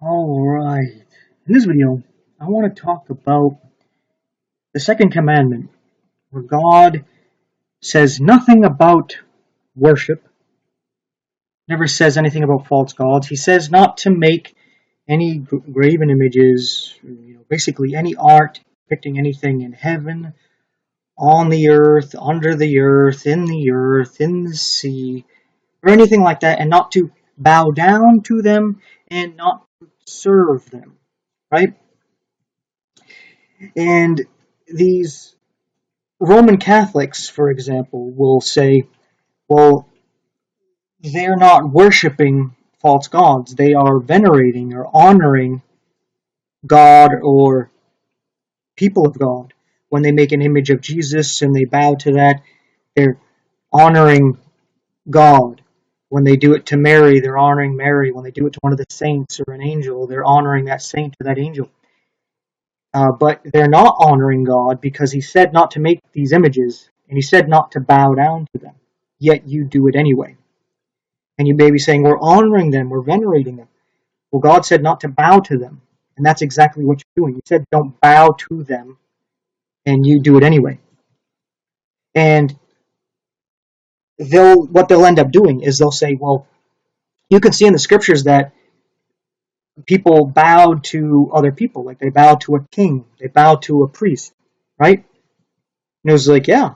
Alright, in this video, I want to talk about the second commandment, where God says nothing about worship, never says anything about false gods. He says not to make any graven images, basically any art depicting anything in heaven, on the earth, under the earth, in the sea, or anything like that, and not to bow down to them and not to serve them, right? And these Roman Catholics, for example, will say, well, they're not worshiping false gods. They are venerating or honoring God or people of God. When they make an image of Jesus and they bow to that, they're honoring God. When they do it to Mary, they're honoring Mary. When they do it to one of the saints or an angel, they're honoring that saint or that angel. But they're not honoring God because he said not to make these images, and he said not to bow down to them. Yet you do it anyway. And you may be saying, we're honoring them, we're venerating them. Well, God said not to bow to them, and that's exactly what you're doing. He said don't bow to them, and you do it anyway. And what they'll end up doing is they'll say, well, you can see in the scriptures that people bowed to other people, like they bowed to a king, they bowed to a priest, right? And it was like, yeah,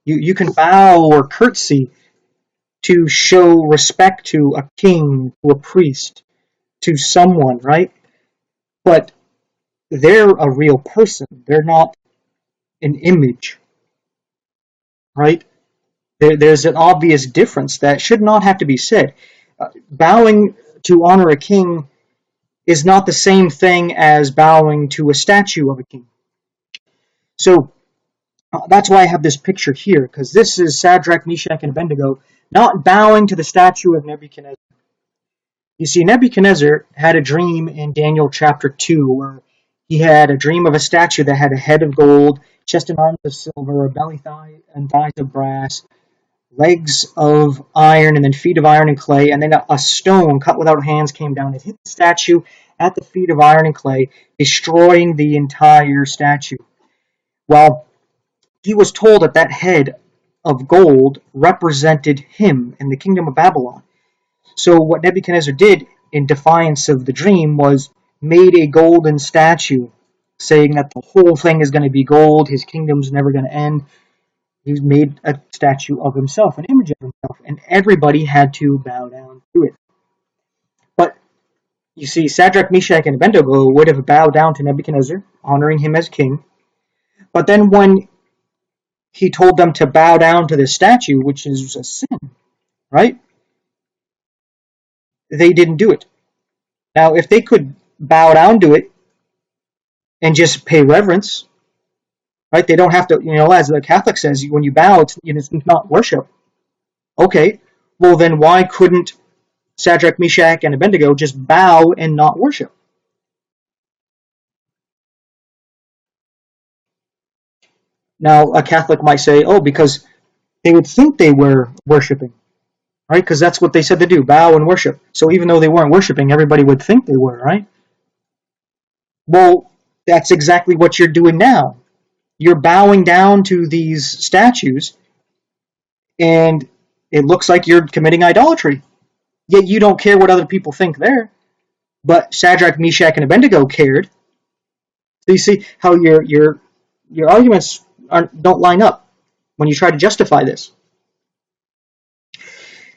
you can bow or curtsy to show respect to a king, to a priest, to someone, right? But they're a real person. They're not an image, right? There's an obvious difference that should not have to be said. Bowing to honor a king is not the same thing as bowing to a statue of a king. So that's why I have this picture here, because this is Shadrach, Meshach, and Abednego not bowing to the statue of Nebuchadnezzar. You see, Nebuchadnezzar had a dream in Daniel chapter 2 where he had a dream of a statue that had a head of gold, chest and arms of silver, a belly, thigh, and thighs of brass, legs of iron, and then feet of iron and clay, and then a stone cut without hands came down and hit the statue at the feet of iron and clay, destroying the entire statue. Well, he was told that that head of gold represented him in the kingdom of Babylon. So what Nebuchadnezzar did, in defiance of the dream, was made a golden statue, saying that the whole thing is going to be gold, his kingdom's never going to end. He made a statue of himself, an image of himself, and everybody had to bow down to it. But you see, Shadrach, Meshach, and Abednego would have bowed down to Nebuchadnezzar, honoring him as king. But then when he told them to bow down to the statue, which is a sin, right? They didn't do it. Now, if they could bow down to it and just pay reverence, right? They don't have to, as the Catholic says, when you bow, it's not worship. Okay, well then why couldn't Shadrach, Meshach, and Abednego just bow and not worship? Now, a Catholic might say, oh, because they would think they were worshiping, right? Because that's what they said to do, bow and worship. So even though they weren't worshiping, everybody would think they were, right? Well, that's exactly what you're doing now. You're bowing down to these statues, and it looks like you're committing idolatry. Yet you don't care what other people think there. But Shadrach, Meshach, and Abednego cared. So you see how your arguments don't line up when you try to justify this.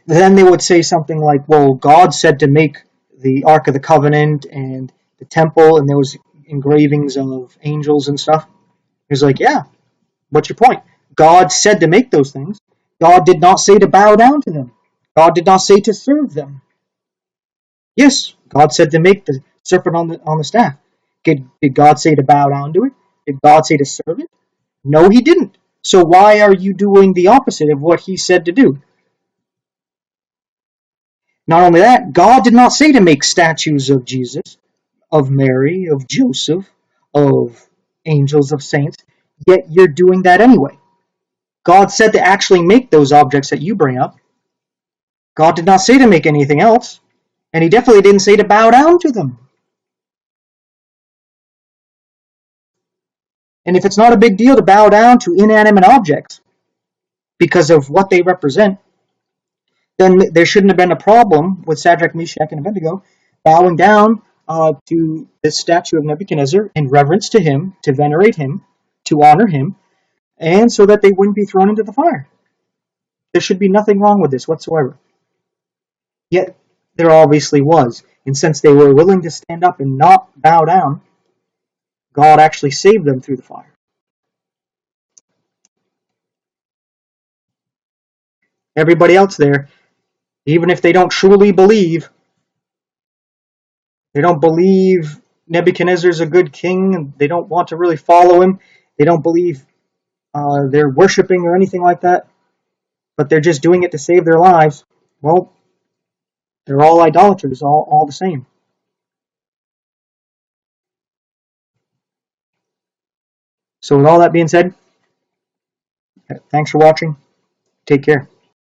Then they would say something like, well, God said to make the Ark of the Covenant and the temple, and there was engravings of angels and stuff. He's like, yeah, what's your point? God said to make those things. God did not say to bow down to them. God did not say to serve them. Yes, God said to make the serpent on the staff. Did God say to bow down to it? Did God say to serve it? No, he didn't. So why are you doing the opposite of what he said to do? Not only that, God did not say to make statues of Jesus, of Mary, of Joseph, of angels, of saints, yet you're doing that anyway. God said to actually make those objects that you bring up. God did not say to make anything else, and he definitely didn't say to bow down to them. And if it's not a big deal to bow down to inanimate objects because of what they represent, then there shouldn't have been a problem with Shadrach, Meshach, and Abednego bowing down to this statue of Nebuchadnezzar in reverence to him, to venerate him, to honor him, and so that they wouldn't be thrown into the fire. There should be nothing wrong with this whatsoever. Yet there obviously was. And since they were willing to stand up and not bow down, God actually saved them through the fire. Everybody else there, even if they don't truly believe, they don't believe Nebuchadnezzar's a good king, and they don't want to really follow him, they don't believe they're worshiping or anything like that, but they're just doing it to save their lives, well, they're all idolaters, all the same. So with all that being said, thanks for watching. Take care.